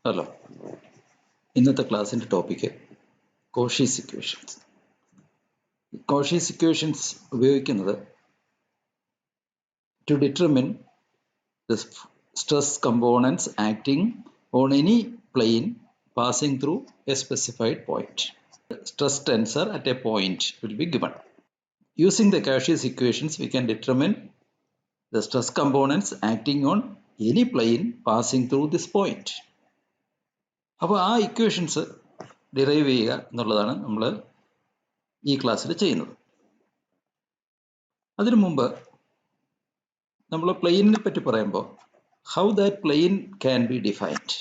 Hello, ഇന്നത്തെ ക്ലാസ്സിൻ്റെ topic Cauchy's equations. Cauchy's equations ഉപയോഗിക്കുന്നത് to determine the stress components acting on any plane passing through a specified point. Stress tensor at a point will be given. Using the Cauchy's equations, we can determine the stress components acting on any plane passing through this point. അപ്പോൾ ആ equations derive ചെയ്യുക എന്നുള്ളതാണ് നമ്മൾ ഈ ക്ലാസ്സിൽ ചെയ്യുന്നത്. അതിനു മുമ്പ് നമ്മൾ പ്ലെയിനിനെ പറ്റി പറയുമ്പോൾ how that plane can be defined.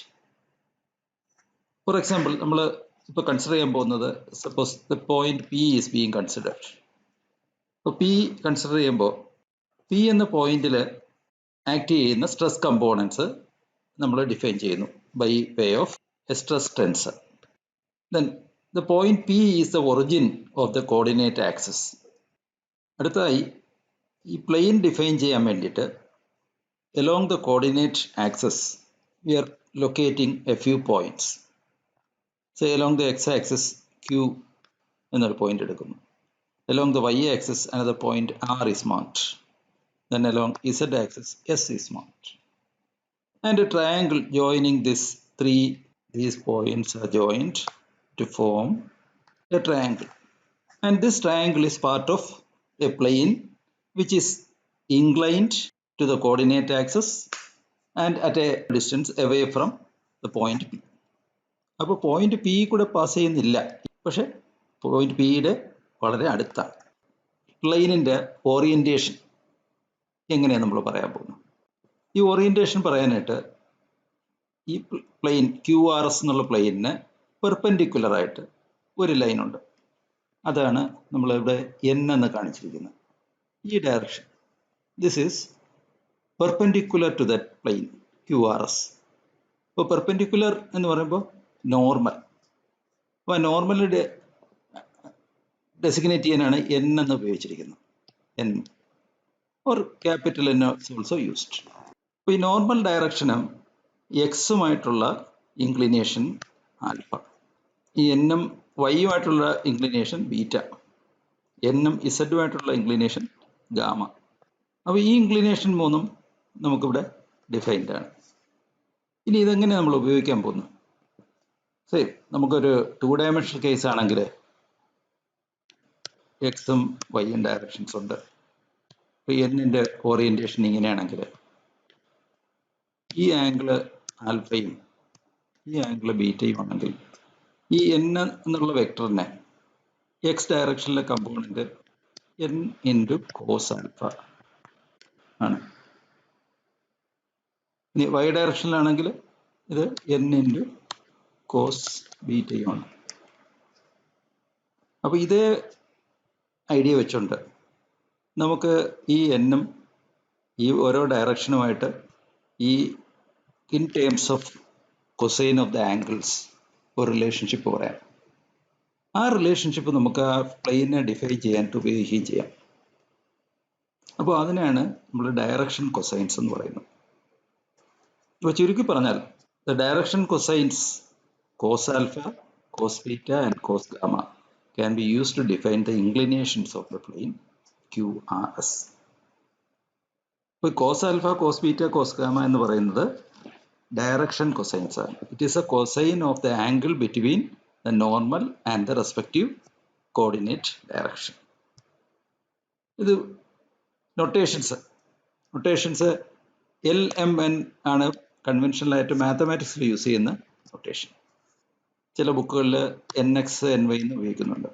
For example, നമ്മൾ ഇപ്പോൾ കൺസിഡർ ചെയ്യാൻ പോകുന്നത് suppose the point p is being considered. അപ്പോൾ പി കൺസിഡർ ചെയ്യുമ്പോൾ പി എന്ന പോയിന്റിൽ ആക്ട് ചെയ്യുന്ന സ്ട്രെസ് കമ്പോണൻസ് നമ്മൾ ഡിഫൈൻ ചെയ്യുന്നു by way of a stress tensor. Then the point P is the origin of the coordinate axis. അടുത്തതായി ഈ plain define ചെയ്യാൻ വേണ്ടിയിട്ട് along the coordinate axis we are locating a few points. Say along the x-axis Q എന്നൊരു point എടുക്കുന്നു. Along the y-axis another point R is marked. Then along z-axis S is marked. And a triangle joining these points are joined to form a triangle, and this triangle is part of a plane which is inclined to the coordinate axis and at a distance away from the point P. അപ്പോൾ point P കൂടെ pass ചെയ്യുന്നില്ല, പക്ഷെ point പിയുടെ വളരെ അടുത്താണ്. പ്ലെയിനിൻ്റെ orientation എങ്ങനെയാണ് നമ്മൾ പറയാൻ പോകുന്നത്? ഈ ഓറിയൻറ്റേഷൻ പറയാനായിട്ട് ഈ പ്ലെയിൻ ക്യു ആർ എസ് എന്നുള്ള പ്ലെയിനിന് പെർപെൻഡിക്കുലറായിട്ട് ഒരു ലൈനുണ്ട്. അതാണ് നമ്മളിവിടെ എൻ എന്ന് കാണിച്ചിരിക്കുന്നത്. ഈ direction, this is perpendicular to that plane q r s. ഇപ്പോൾ പെർപെൻഡിക്കുലർ എന്ന് പറയുമ്പോൾ നോർമൽ. അപ്പോൾ നോർമലിൻ്റെ ഡെസിഗ്നേറ്റ് ചെയ്യാനാണ് എൻ എന്ന് ഉപയോഗിച്ചിരിക്കുന്നത്. N or capital N is also used. അപ്പോൾ ഈ നോർമൽ ഡയറക്ഷനും എക്സുമായിട്ടുള്ള ഇൻക്ലിനേഷൻ ആൽഫ, ഈ എന്നും വൈയുമായിട്ടുള്ള ഇൻക്ലിനേഷൻ ബീറ്റ, എന്നും ഇസഡുമായിട്ടുള്ള ഇൻക്ലിനേഷൻ ഗാമ. അപ്പോൾ ഈ ഇൻക്ലിനേഷൻ മൂന്നും നമുക്കിവിടെ ഡിഫൈൻഡ് ആണ്. ഇനി ഇതെങ്ങനെ നമ്മൾ ഉപയോഗിക്കാൻ പോകുന്നു? സെയിം, നമുക്കൊരു 2 ഡയമെൻഷണൽ കേസ് ആണെങ്കിൽ എക്സും വൈയും ഡയറക്ഷൻസ് ഉണ്ട്. ഇപ്പോൾ എന്നിൻ്റെ ഓറിയൻറ്റേഷൻ ഇങ്ങനെയാണെങ്കിൽ ഈ ആംഗിള് ആൽഫയും ഈ ആംഗിള് ബീറ്റയും ആണെങ്കിൽ ഈ എൻ എന്നുള്ള വെക്ടറിനെ എക്സ് ഡയറക്ഷനിലെ component n into cos alpha ആണ്. ഇനി വൈ ഡയറക്ഷനിലാണെങ്കിൽ ഇത് എൻ ഇൻറ്റു കോസ് ബീറ്റയുമാണ്. അപ്പോൾ ഇതേ ഐഡിയ വെച്ചുകൊണ്ട് നമുക്ക് ഈ എന്നും ഈ ഓരോ ഡയറക്ഷനുമായിട്ട് ഈ in terms of cosine of the angles ഒരു റിലേഷൻഷിപ്പ് പറയാം. ആ റിലേഷൻഷിപ്പ് നമുക്ക് ആ പ്ലെയിനെ ഡിഫൈൻ ചെയ്യാൻ ഉപയോഗിക്കുകയും ചെയ്യാം. അപ്പോൾ അതിനാണ് നമ്മൾ ഡയറക്ഷൻ കൊസൈൻസ് എന്ന് പറയുന്നത്. അപ്പോൾ ചുരുക്കി പറഞ്ഞാൽ the direction cosines cos alpha, cos beta and cos gamma can be used to define the inclinations of the plane q r s. ഇപ്പോൾ cos alpha, cos beta, cos gamma എന്ന് പറയുന്നത് direction cosines ആണ്. It is a cosine of the angle between the normal and the respective coordinate direction. ഇത് notations l m n ആണ് കൺവെൻഷനലായിട്ട് മാത്തമാറ്റിക്സിൽ use ചെയ്യുന്ന notation. ചില ബുക്കുകളിൽ എൻ എക്സ് എൻ വൈ എന്ന് ഉപയോഗിക്കുന്നുണ്ട്.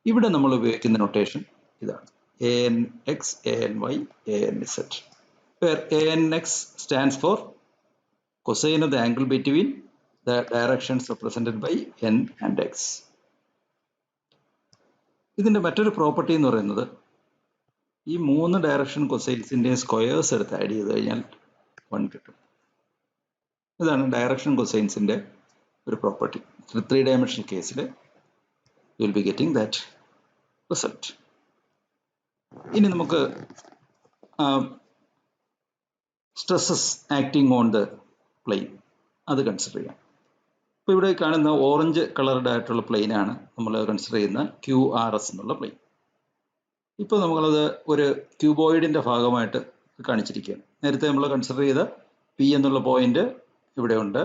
ഇവിടെ നമ്മൾ ഉപയോഗിക്കുന്ന നൊട്ടേഷൻ ഇതാണ്: a N X, A N Y, A n z, where ANX stands for cosine of the angle between the directions represented by N and X. ഇതിൻ്റെ മറ്റൊരു പ്രോപ്പർട്ടി എന്ന് പറയുന്നത് ഈ 3 ഡയറക്ഷൻ കൊസൈൻസിൻ്റെ സ്ക്വയേഴ്സ് എടുത്ത് ആഡ് ചെയ്ത് കഴിഞ്ഞാൽ 1 കിട്ടും. ഇതാണ് ഡയറക്ഷൻ കൊസൈൻസിൻ്റെ ഒരു പ്രോപ്പർട്ടി. 3 ഡയമെൻഷണൽ കേസിൽ you will be getting that result. ഇനി നമുക്ക് stresses acting on the plane അത് കൺസിഡർ ചെയ്യാം. ഇപ്പോൾ ഇവിടെ കാണുന്ന ഓറഞ്ച് കളർഡ് ആയിട്ടുള്ള പ്ലെയിനാണ് നമ്മൾ കൺസിഡർ ചെയ്യുന്ന QRS എന്നുള്ള പ്ലെയിൻ. ഇപ്പോൾ നമ്മളത് ഒരു ക്യൂബോയിഡിൻ്റെ ഭാഗമായിട്ട് കാണിച്ചിരിക്കുകയാണ്. നേരത്തെ നമ്മൾ കൺസിഡർ ചെയ്ത P എന്നുള്ള പോയിന്റ് ഇവിടെയുണ്ട്,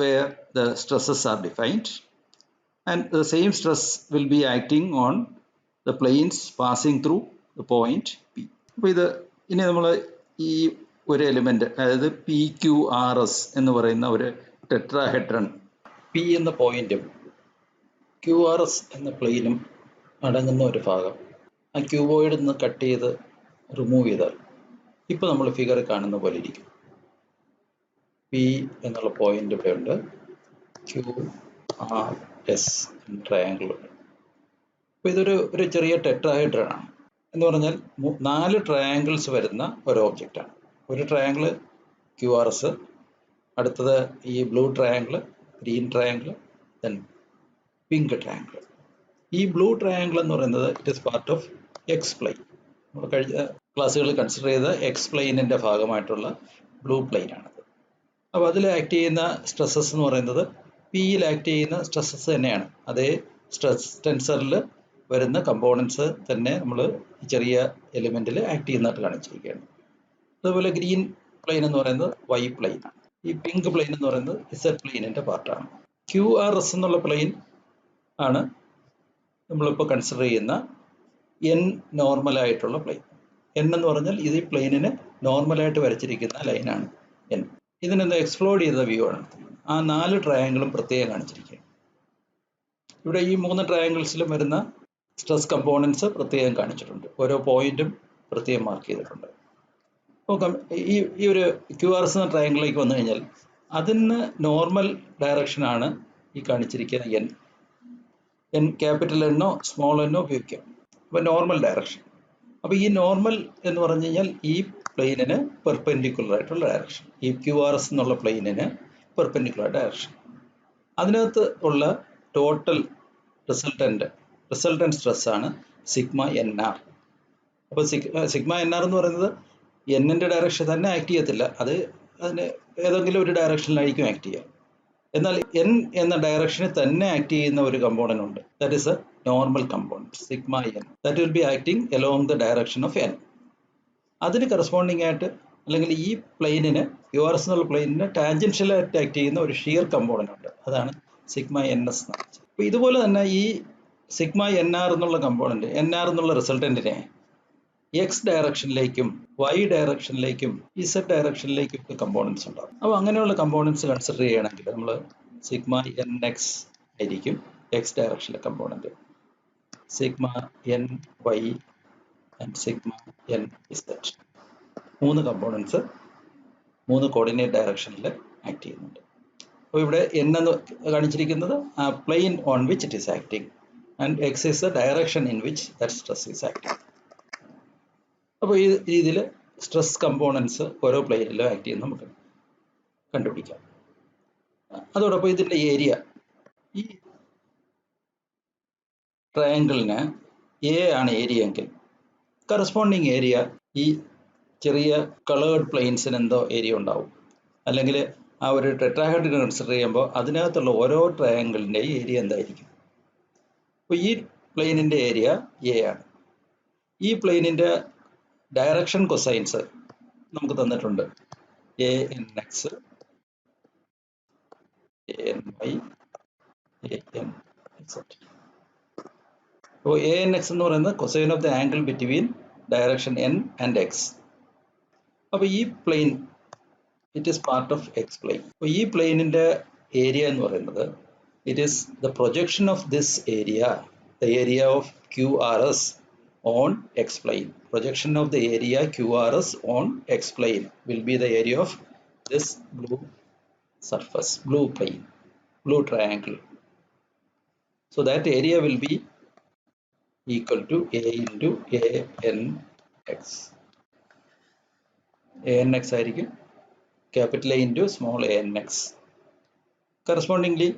where the stresses are defined and the same stress will be acting on the planes passing through the point P. അപ്പോൾ ഇത് ഇനി നമ്മൾ ഈ ഒരു എലിമെന്റ്, അതായത് PQRS എന്ന് പറയുന്ന ഒരു ടെട്രാഹെഡ്രൺ, P എന്ന പോയിന്റും QRS എന്ന പ്ലെയിനും അടങ്ങുന്ന ഒരു ഭാഗം ആ ക്യൂബോയിഡിൽ നിന്ന് കട്ട് ചെയ്ത് റിമൂവ് ചെയ്താൽ ഇപ്പോൾ നമ്മൾ ഫിഗർ കാണുന്ന പോലെ ഇരിക്കും. P എന്നുള്ള പോയിന്റ് ഇവിടെ ഉണ്ട്, QRS എന്ന ട്രയാങ്കിൾ ഉണ്ട്. അപ്പോൾ ഇതൊരു ചെറിയ ടെട്രാഹെഡ്രൺ ആണ്. എന്ന് പറഞ്ഞാൽ 4 ട്രയാങ്കിൾസ് വരുന്ന ഒരു ഓബ്ജക്റ്റാണ്. ഒരു ട്രയാങ്കിൾ QRS, അടുത്തത് ഈ blue triangle, green triangle, then pink triangle. ഈ ബ്ലൂ ട്രയാങ്കിൾ എന്ന് പറയുന്നത് it is part of x plane. നമ്മൾ കഴിഞ്ഞ ക്ലാസ്സുകളിൽ കൺസിഡർ ചെയ്ത എക്സ് പ്ലെയിനിൻ്റെ ഭാഗമായിട്ടുള്ള ബ്ലൂ പ്ലെയിനാണത്. അപ്പോൾ അതിൽ ആക്ട് ചെയ്യുന്ന സ്ട്രെസ്സസ് എന്ന് പറയുന്നത് പിയിൽ ആക്ട് ചെയ്യുന്ന സ്ട്രെസ്സസ് തന്നെയാണ്. അതേ സ്ട്രെസ് ടെൻസറിൽ വരുന്ന കമ്പോണൻസ് തന്നെ നമ്മൾ ഈ ചെറിയ എലിമെൻറ്റിൽ ആക്ട് ചെയ്യുന്നതായിട്ട് കാണിച്ചിരിക്കുകയാണ്. അതുപോലെ ഗ്രീൻ പ്ലെയിൻ എന്ന് പറയുന്നത് വൈ പ്ലെയിനാണ്. ഈ പിങ്ക് പ്ലെയിൻ എന്ന് പറയുന്നത് ഇസഡ് പ്ലെയിനിൻ്റെ പാർട്ടാണ്. QRS എന്നുള്ള പ്ലെയിൻ ആണ് നമ്മളിപ്പോൾ കൺസിഡർ ചെയ്യുന്ന N നോർമലായിട്ടുള്ള പ്ലെയിൻ. N എന്ന് പറഞ്ഞാൽ ഇത് ഈ പ്ലെയിനിന് നോർമലായിട്ട് വരച്ചിരിക്കുന്ന ലൈനാണ് N. ഇതിനൊന്ന് എക്സ്പ്ലോഡ് ചെയ്ത വ്യൂ ആണ്. ആ 4 ട്രയാങ്കിളും പ്രത്യേകം കാണിച്ചിരിക്കുക. ഇവിടെ ഈ 3 ട്രയാങ്കിൾസിലും വരുന്ന സ്ട്രെസ് കമ്പോണൻസ് പ്രത്യേകം കാണിച്ചിട്ടുണ്ട്. ഓരോ പോയിന്റും പ്രത്യേകം മാർക്ക് ചെയ്തിട്ടുണ്ട്. നോക്കാം, ഈ ഒരു QRS എന്ന ട്രയാങ്കിളിലേക്ക് വന്നു കഴിഞ്ഞാൽ അതിന് നോർമൽ ഡയറക്ഷനാണ് ഈ കാണിച്ചിരിക്കുന്ന N ക്യാപിറ്റൽ എന്നോ സ്മോൾ എന്നോ ഉപയോഗിക്കാം. അപ്പോൾ നോർമൽ ഡയറക്ഷൻ. അപ്പോൾ ഈ നോർമൽ എന്ന് പറഞ്ഞു കഴിഞ്ഞാൽ ഈ പ്ലെയിനിന് പെർപെൻഡിക്കുലർ ആയിട്ടുള്ള ഡയറക്ഷൻ, ഈ QRS എന്നുള്ള പ്ലെയിനിന് പെർപെൻഡിക്കുലർ ഡയറക്ഷൻ. അതിനകത്ത് ഉള്ള ടോട്ടൽ റിസൾട്ടൻറ്റ് സ്ട്രെസ് ആണ് സിഗ്മ NR. അപ്പോൾ സിഗ്മ NR എന്ന് പറയുന്നത് Nൻ്റെ ഡയറക്ഷൻ തന്നെ ആക്ട് ചെയ്യത്തില്ല, അതിന് ഏതെങ്കിലും ഒരു ഡയറക്ഷനിലായിരിക്കും ആക്ട് ചെയ്യുക. എന്നാൽ N എന്ന ഡയറക്ഷനിൽ തന്നെ ആക്ട് ചെയ്യുന്ന ഒരു കമ്പോണന്റ് ഉണ്ട്, that is A normal component sigma N, that will be acting along the direction of N. അതിന് കറസ്പോണ്ടിങ് ആയിട്ട്, അല്ലെങ്കിൽ ഈ പ്ലെയിനിന് QRS എന്നുള്ള പ്ലെയിനിന് ടാൻജൻഷ്യലായിട്ട് ആക്ട് ചെയ്യുന്ന ഒരു ഷിയർ കമ്പോണന്റ് ഉണ്ട്, അതാണ് സിഗ്മ NS. അപ്പോൾ ഇതുപോലെ തന്നെ ഈ സിഗ്മ NR എന്നുള്ള കമ്പോണന്റ്, NR എന്നുള്ള റിസൾട്ടന്റിനെ X ഡയറക്ഷനിലേക്കും Y ഡയറക്ഷനിലേക്കും Z ഡയറക്ഷനിലേക്കും ഒക്കെ കമ്പോണൻസ് ഉണ്ടാകും. അപ്പോൾ അങ്ങനെയുള്ള കമ്പോണൻസ് കൺസിഡർ ചെയ്യുകയാണെങ്കിൽ നമ്മൾ സിഗ്മ NX ആയിരിക്കും X ഡയറക്ഷനിലെ component, sigma NY and sigma NZ. 3 components 3 coordinate ഡയറക്ഷനിൽ ആക്ട് ചെയ്യുന്നുണ്ട്. അപ്പോൾ ഇവിടെ N എന്ന് കാണിച്ചിരിക്കുന്നത് ആ plane on which it is acting, and X is the direction in which that stress is acting. അപ്പോൾ ഈ രീതിയിൽ സ്ട്രെസ് കമ്പോണൻസ് ഓരോ പ്ലെയിനിലും ആക്ട് ചെയ്യുന്ന നമുക്ക് കണ്ടുപിടിക്കാം. അതോടൊപ്പം ഇതിൻ്റെ ഏരിയ, ഈ ട്രയാങ്കിളിന് A ആണ് ഏരിയ എങ്കിൽ കറസ്പോണ്ടിങ് ഏരിയ ഈ ചെറിയ കളേർഡ് പ്ലെയിൻസിന് എന്തോ ഏരിയ ഉണ്ടാവും. അല്ലെങ്കിൽ ആ ഒരു ടെട്രാഹെഡ്രൺ കൺസിഡർ ചെയ്യുമ്പോൾ അതിനകത്തുള്ള ഓരോ ട്രയാങ്കിളിൻ്റെയും ഏരിയ എന്തായിരിക്കും? അപ്പോൾ ഈ പ്ലെയിനിൻ്റെ ഏരിയ A ആണ്. ഈ പ്ലെയിനിൻ്റെ ഡയറക്ഷൻ കൊസൈൻസ് നമുക്ക് തന്നിട്ടുണ്ട്, ANX, ANY, ANZ. അപ്പോൾ ANX എന്ന് പറയുന്നത് cosine of the angle between direction N and X. അപ്പോൾ ഈ plane it is part of X പ്ലെയിൻ. അപ്പോൾ ഈ പ്ലെയിനിൻ്റെ ഏരിയ എന്ന് പറയുന്നത് it is the projection of this area, the area of QRS on X plane. Projection of the area QRS on X plane will be the area of this blue surface, blue plane, blue triangle. So that area will be equal to A into ANX. ANX ആയിരിക്കും capital A into small ANX. Correspondingly,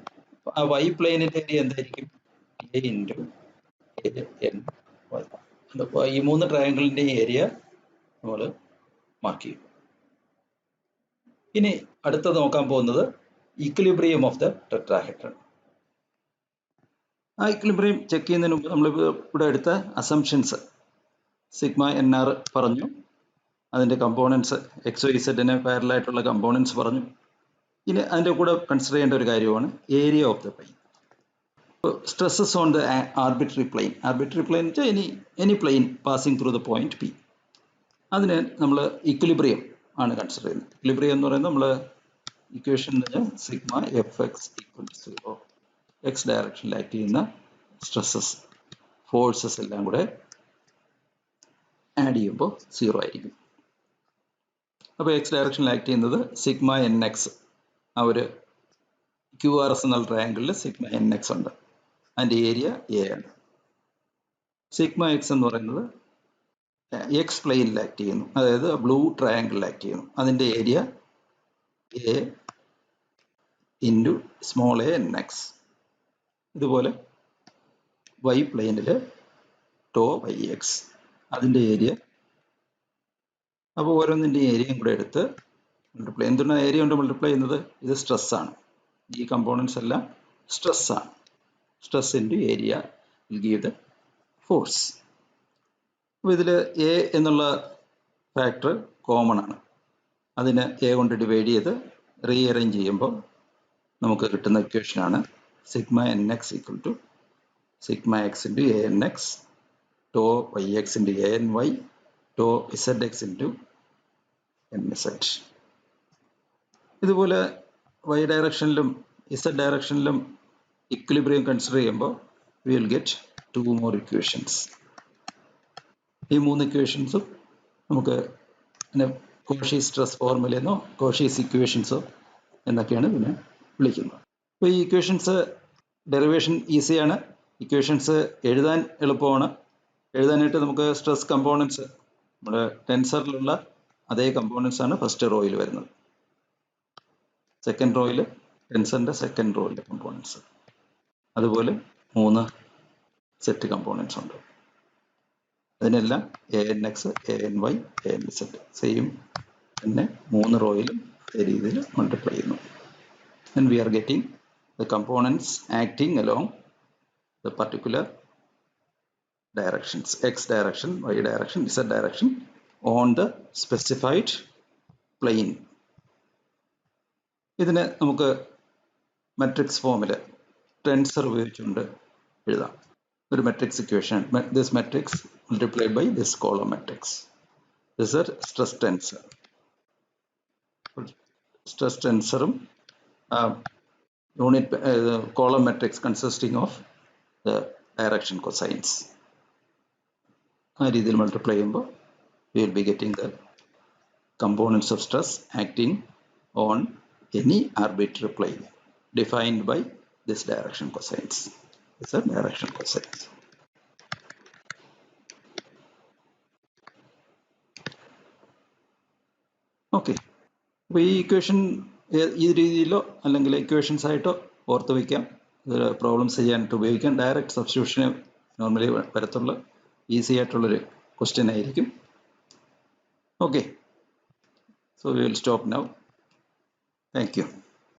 ആ Y പ്ലെയിനിൻ്റെ area എന്തായിരിക്കും? A into ANY. അപ്പോൾ ഈ 3 ട്രയാങ്കിളിൻ്റെ area നമ്മൾ mark ചെയ്യും. ഇനി അടുത്തത് നോക്കാൻ പോകുന്നത് equilibrium of the tetrahedron. ആ equilibrium ചെക്ക് ചെയ്യുന്നതിന് മുമ്പ് നമ്മൾ ഇവിടെ എടുത്ത അസംഷൻസ് സിഗ്മ എൻ ആർ പറഞ്ഞു, അതിൻ്റെ കമ്പോണൻസ് എക്സ് വൈ സെഡിന് പാരലായിട്ടുള്ള കമ്പോണൻസ് പറഞ്ഞു. ഇനി അതിൻ്റെ കൂടെ കൺസിഡർ ചെയ്യേണ്ട ഒരു കാര്യമാണ് area of the plane. Stresses on the arbitrary plane. Arbitrary plane വെച്ചാൽ any plane passing through the point P. അതിന് നമ്മൾ ഇക്വിലിബ്രിയം ആണ് കൺസിഡർ ചെയ്യുന്നത്. ഇക്വിലിബ്രിയം എന്ന് പറയുന്നത് നമ്മൾ equation sigma F X equal to 0, X ഡയറക്ഷനിൽ ആക്ട് ചെയ്യുന്ന സ്ട്രെസ്സസ് ഫോഴ്സസ് എല്ലാം കൂടെ ആഡ് ചെയ്യുമ്പോൾ 0 ആയിരിക്കും. അപ്പോൾ എക്സ് ഡയറക്ഷനിൽ ആക്ട് ചെയ്യുന്നത് സിഗ്മ എൻ എക്സ്, ആ ഒരു ക്യു ആർ എസ് എന്നുള്ള ട്രയാങ്കിളിൽ സിഗ്മ എൻ എക്സ് ഉണ്ട്, അതിൻ്റെ ഏരിയ എ ആണ്. സിഗ്മ എക്സ് എന്ന് പറയുന്നത് എക്സ് പ്ലെയിനിൽ ആക്ട് ചെയ്യുന്നു, അതായത് ബ്ലൂ ട്രയാങ്കിളിൽ ആക്ട് ചെയ്യുന്നു, അതിൻ്റെ area A into small A N X. ഇതുപോലെ വൈ പ്ലെയിനിൽ ടോ വൈ എക്സ്, അതിൻ്റെ ഏരിയ. അപ്പോൾ ഓരോന്നിൻ്റെ ഏരിയയും കൂടെ എടുത്ത് മൾട്ടിപ്ലൈ. എന്തുകൊണ്ടാണ് ഏരിയ കൊണ്ട് മൾട്ടിപ്ലൈ ചെയ്യുന്നത്? ഇത് സ്ട്രെസ്സാണ്, ഈ കമ്പോണൻസ് എല്ലാം സ്ട്രെസ്സാണ്. Stress into area will give the force. അപ്പോൾ ഇതിൽ എ എന്നുള്ള ഫാക്ടർ കോമൺ ആണ്, അതിനെ എ കൊണ്ട് ഡിവൈഡ് ചെയ്ത് റീഅറേഞ്ച് ചെയ്യുമ്പോൾ നമുക്ക് കിട്ടുന്ന ഇക്വേഷനാണ് sigma n x equal to sigma x into a N x tau y x into a N y tau z x into n z. ഇതുപോലെ വൈ ഡയറക്ഷനിലും ഇസഡ് ഡയറക്ഷനിലും ഇക്വിലിബ്രിയം കൺസിഡർ ചെയ്യുമ്പോൾ we will get 2 more equations. ഈ 3 ഇക്വേഷൻസും നമുക്ക് Cauchy stress ഫോർമുലയെന്നോ Cauchy's ഇക്വേഷൻസോ എന്നൊക്കെയാണ് ഇതിനെ വിളിക്കുന്നത്. അപ്പോൾ ഈ ഇക്വേഷൻസ് ഡെറിവേഷൻ ഈസിയാണ്, ഇക്വേഷൻസ് എഴുതാൻ എളുപ്പമാണ്. എഴുതാനായിട്ട് നമുക്ക് സ്ട്രെസ് കമ്പോണൻസ് നമ്മുടെ ടെൻസറിലുള്ള അതേ കമ്പോണൻസ് ആണ് ഫസ്റ്റ് റോയിൽ വരുന്നത്, സെക്കൻഡ് റോയിൽ ടെൻസറിൻ്റെ സെക്കൻഡ് റോയിലെ കമ്പോണൻസ്, അതുപോലെ 3 സെറ്റ് കമ്പോണൻസ് ഉണ്ട്. അതിനെല്ലാം A N X, A N Y, A N set same തന്നെ 3 റോയിലും അതേ രീതിയിൽ മൾട്ടിപ്ലൈ ചെയ്യുന്നു. And we are getting the components acting along the particular directions, x direction, y direction, z direction on the specified plane. ഇതിനെ നമുക്ക് matrix ഫോമിൽ tensor ഉപയോഗിച്ചുകൊണ്ട് എഴുതാം. ഒരു matrix equation, this matrix multiplied by this column matrix. This are stress tensor. Stress ടെൻസറും unit column matrix consisting of the direction cosines. ആ രീതിയിൽ multiply ചെയ്യുമ്പോൾ we will be getting the components of stress acting on any arbitrary plane defined by this direction cosines. These are direction cosines. Okay. അപ്പോൾ ഈ equation ഈ രീതിയിലോ അല്ലെങ്കിൽ equations ആയിട്ടോ ഓർത്ത് വയ്ക്കാം, ഇത് പ്രോബ്ലംസ് ചെയ്യാനായിട്ട് ഉപയോഗിക്കാം. ഡയറക്റ്റ് സബ്സ്റ്റിറ്റ്യൂഷന് നോർമലി വരത്തുള്ള ഈസി ആയിട്ടുള്ളൊരു ക്വസ്റ്റ്യൻ ആയിരിക്കും. Okay, so we will stop now. Thank you.